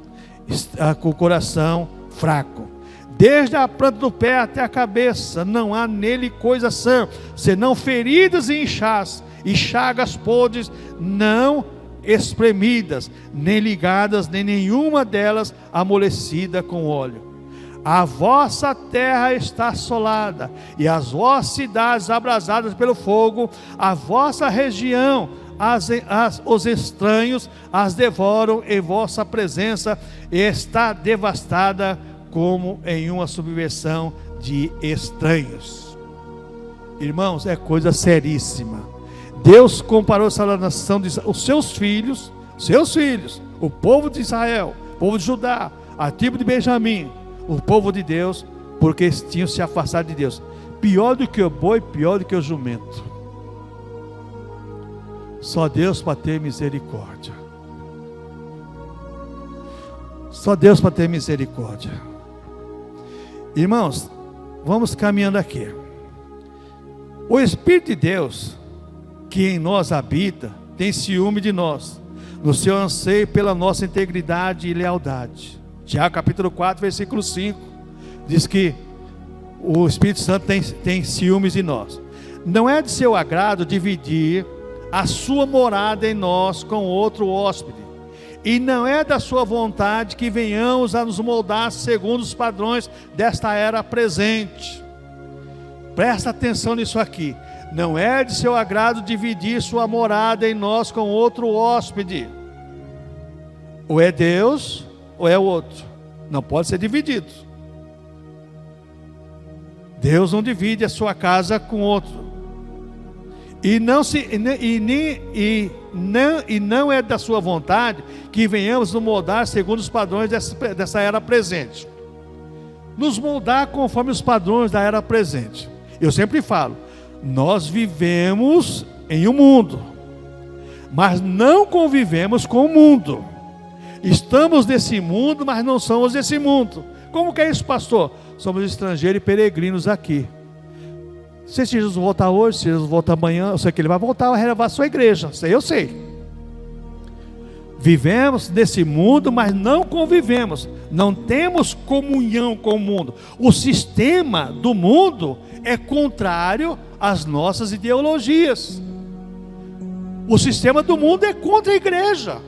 está com o coração fraco. Desde a planta do pé até a cabeça, não há nele coisa sã, senão feridas e inchaços, e chagas podres não espremidas, nem ligadas, nem nenhuma delas amolecida com óleo. A vossa terra está assolada, e as vossas cidades abrasadas pelo fogo, a vossa região, os estranhos as devoram em vossa presença, e está devastada como em uma subversão de estranhos. Irmãos, é coisa seríssima. Deus comparou essa nação, os seus filhos, o povo de Israel, o povo de Judá, a tribo de Benjamim, o povo de Deus, porque eles tinham se afastado de Deus. Pior do que o boi, pior do que o jumento. Só Deus para ter misericórdia. Só Deus para ter misericórdia. Irmãos, vamos caminhando aqui. O Espírito de Deus, que em nós habita, tem ciúme de nós, no seu anseio pela nossa integridade e lealdade. Tiago capítulo 4, versículo 5, diz que o Espírito Santo tem ciúmes de nós. Não é de seu agrado dividir a sua morada em nós com outro hóspede, e não é da sua vontade que venhamos a nos moldar segundo os padrões desta era presente. Presta atenção nisso aqui. Não é de seu agrado dividir sua morada em nós com outro hóspede. Ou é Deus, ou é o outro. Não pode ser dividido. Deus não divide a sua casa com outro. E não é da sua vontade que venhamos nos moldar segundo os padrões dessa era presente. Nos moldar conforme os padrões da era presente. Eu sempre falo, nós vivemos em um mundo, mas não convivemos com o mundo. Estamos nesse mundo, mas não somos desse mundo. Como que é isso, pastor? Somos estrangeiros e peregrinos aqui. Se Jesus voltar hoje, se Jesus voltar amanhã, eu sei que ele vai voltar a renovar a sua igreja. Isso aí eu sei. Vivemos nesse mundo, mas não convivemos. Não temos comunhão com o mundo. O sistema do mundo é contrário às nossas ideologias. O sistema do mundo é contra a igreja.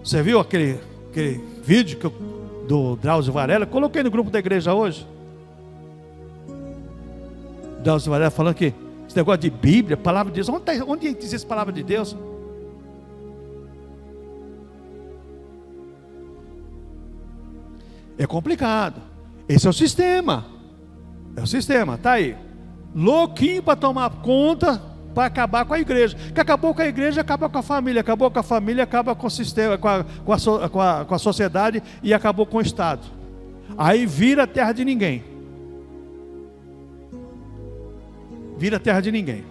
Você viu aquele vídeo do Drauzio Varela? Coloquei no grupo da igreja hoje. Drauzio Varela falando que esse negócio de Bíblia, palavra de Deus, onde existe essa palavra de Deus? É complicado. Esse é o sistema. É o sistema, está aí. Louquinho para tomar conta, para acabar com a igreja. Que acabou com a igreja, acaba com a família. Acabou com a família, acaba com o sistema, com a sociedade e acabou com o Estado. Aí vira terra de ninguém. Vira terra de ninguém.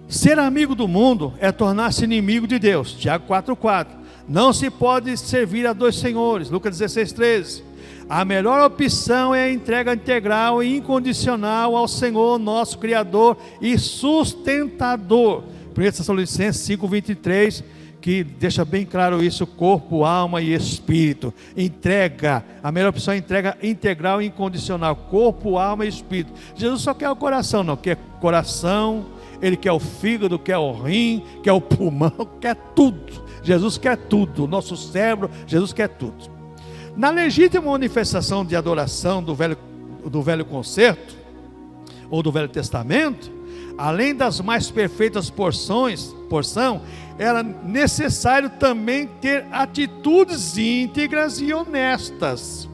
Ser amigo do mundo é tornar-se inimigo de Deus. Tiago 4,4. Não se pode servir a dois senhores. Lucas 16,13. A melhor opção é a entrega integral e incondicional ao Senhor, nosso Criador e sustentador. 1 Tessalonicenses 5,23, que deixa bem claro isso: corpo, alma e espírito. Entrega, a melhor opção é entrega integral e incondicional, corpo, alma e espírito. Jesus só quer o coração, não quer coração, Ele quer o fígado, quer o rim, quer o pulmão, quer tudo. Jesus quer tudo, o nosso cérebro, Jesus quer tudo. Na legítima manifestação de adoração do do Velho Concerto, ou do Velho Testamento, além das mais perfeitas porção, era necessário também ter atitudes íntegras e honestas.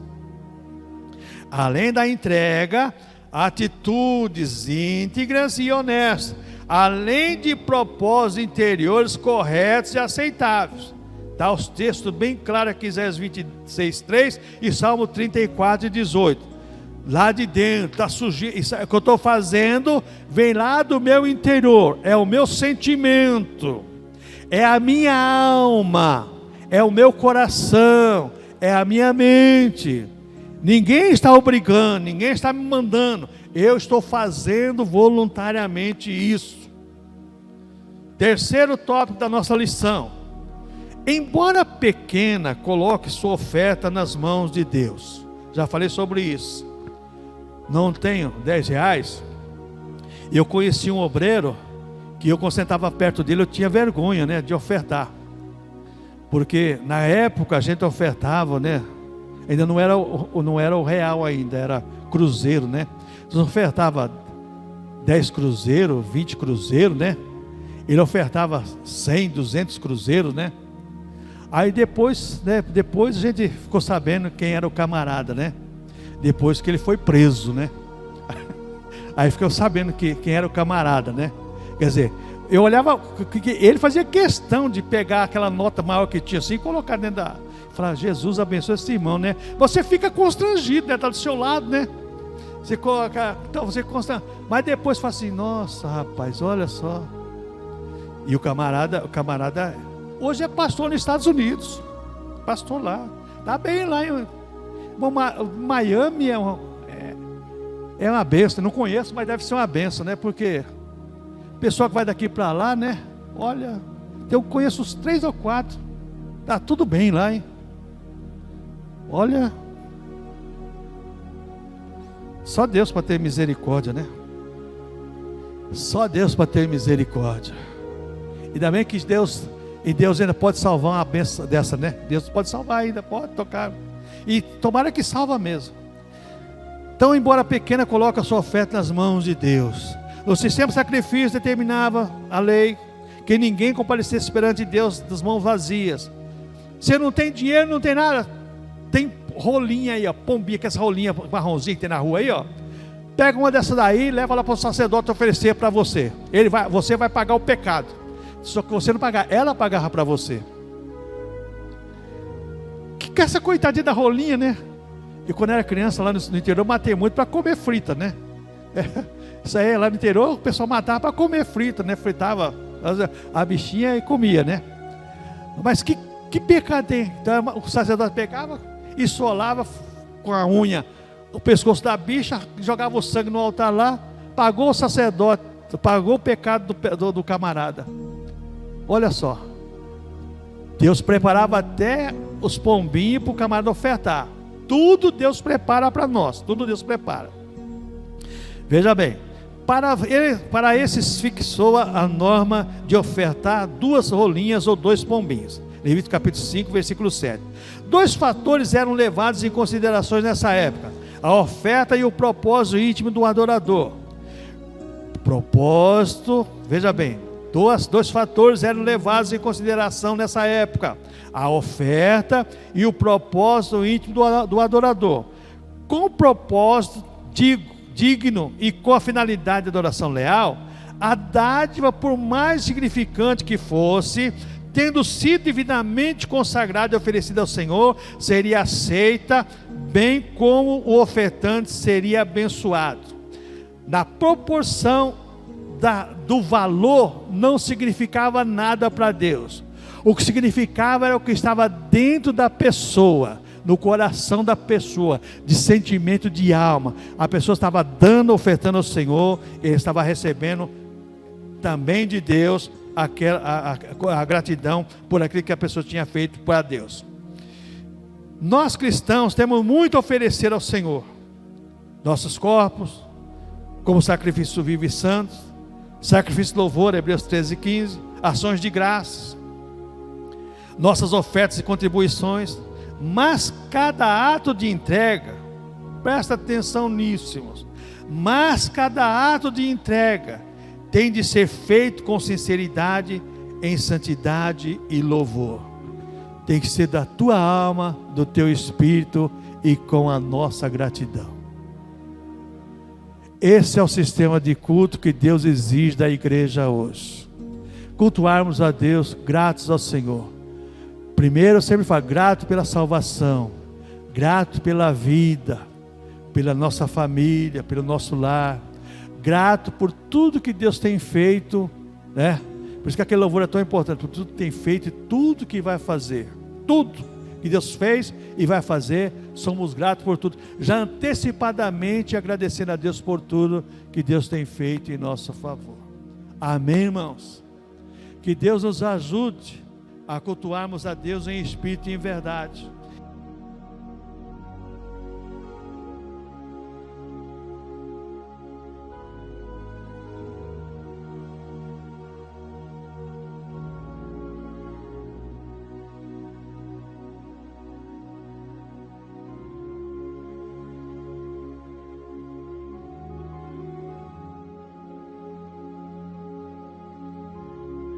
Além da entrega, atitudes íntegras e honestas, além de propósitos interiores corretos e aceitáveis. Está os textos bem claros aqui, Isaías 26:3 e Salmo 34:18. Lá de dentro, está sujeito, isso que eu estou fazendo vem lá do meu interior, é o meu sentimento, é a minha alma, é o meu coração, é a minha mente. Ninguém está obrigando, ninguém está me mandando, eu estou fazendo voluntariamente isso. Terceiro tópico da nossa lição: embora pequena, coloque sua oferta nas mãos de Deus. Já falei sobre isso. Não tenho 10 reais. Eu conheci um obreiro que eu, quando sentava perto dele, eu tinha vergonha, né, de ofertar, porque na época a gente ofertava, né, ainda não era o real ainda, era cruzeiro, né? Você ofertava 10 cruzeiros, 20 cruzeiros, né? Ele ofertava 100, 200 cruzeiros, né? Aí depois a gente ficou sabendo quem era o camarada, né? Depois que ele foi preso, né? Aí ficou sabendo quem era o camarada, né? Quer dizer, eu olhava, ele fazia questão de pegar aquela nota maior que tinha assim e colocar dentro da... Falar, Jesus abençoe esse irmão, né? Você fica constrangido, né? Está do seu lado, né? Você coloca, então você constrange. Mas depois fala assim, nossa rapaz, olha só. E o camarada hoje é pastor nos Estados Unidos. Pastor lá. Está bem lá em Miami, é uma benção. Não conheço, mas deve ser uma benção, né? Porque o pessoal que vai daqui para lá, né? Olha, eu conheço os 3 ou 4. Tá tudo bem lá, hein? Olha, só Deus para ter misericórdia, né? Só Deus para ter misericórdia. Ainda bem que Deus ainda pode salvar uma bênção dessa, né? Deus pode salvar ainda, pode tocar. E tomara que salva mesmo. Então, embora pequena, coloque a sua oferta nas mãos de Deus. No sistema de sacrifício determinava a lei que ninguém comparecesse perante Deus das mãos vazias. Você não tem dinheiro, não tem nada, tem rolinha aí, ó, pombinha, que essa rolinha marronzinha que tem na rua aí, ó. Pega uma dessa daí, leva lá para o sacerdote oferecer para você. Você vai pagar o pecado. Só que você não pagar, ela pagava para você. Que essa coitadinha da rolinha, né? E quando eu era criança lá no interior, eu matei muito para comer frita, né? Isso aí, lá no interior, o pessoal matava para comer frita, né? Fritava a bichinha e comia, né? Mas que pecado tem? Então o sacerdote pegava e solava com a unha o pescoço da bicha, jogava o sangue no altar lá, pagou o sacerdote, pagou o pecado do camarada. Olha só, Deus preparava até os pombinhos para o camarada ofertar. Tudo Deus prepara para nós, tudo Deus prepara. Veja bem, para esses fixou a norma de ofertar 2 rolinhas ou 2 pombinhos. Levítico capítulo 5, versículo 7. 2 fatores eram levados em consideração nessa época: a oferta e o propósito íntimo do adorador. Propósito, veja bem, 2 fatores eram levados em consideração nessa época: a oferta e o propósito íntimo do adorador. Com o propósito digno e com a finalidade de adoração leal, a dádiva, por mais significante que fosse, tendo sido divinamente consagrada e oferecida ao Senhor, seria aceita, bem como o ofertante seria abençoado. Na proporção do valor, não significava nada para Deus. O que significava era o que estava dentro da pessoa, no coração da pessoa, de sentimento de alma. A pessoa estava dando, ofertando ao Senhor, ele estava recebendo também de Deus a gratidão por aquilo que a pessoa tinha feito para Deus. Nós cristãos temos muito a oferecer ao Senhor: nossos corpos como sacrifício vivo e santo, sacrifício de louvor, Hebreus 13:15, ações de graças, nossas ofertas e contribuições. Mas cada ato de entrega presta atenção nisso, irmãos. Mas cada ato de entrega tem de ser feito com sinceridade, em santidade e louvor. Tem que ser da tua alma, do teu espírito e com a nossa gratidão. Esse é o sistema de culto que Deus exige da igreja hoje. Cultuarmos a Deus, gratos ao Senhor. Primeiro eu sempre falo, grato pela salvação, grato pela vida, pela nossa família, pelo nosso lar, grato por tudo que Deus tem feito, né? Por isso que aquele louvor é tão importante, por tudo que tem feito e tudo que vai fazer. Tudo que Deus fez e vai fazer, somos gratos por tudo. Já antecipadamente agradecendo a Deus por tudo que Deus tem feito em nosso favor. Amém, irmãos? Que Deus nos ajude a cultuarmos a Deus em espírito e em verdade.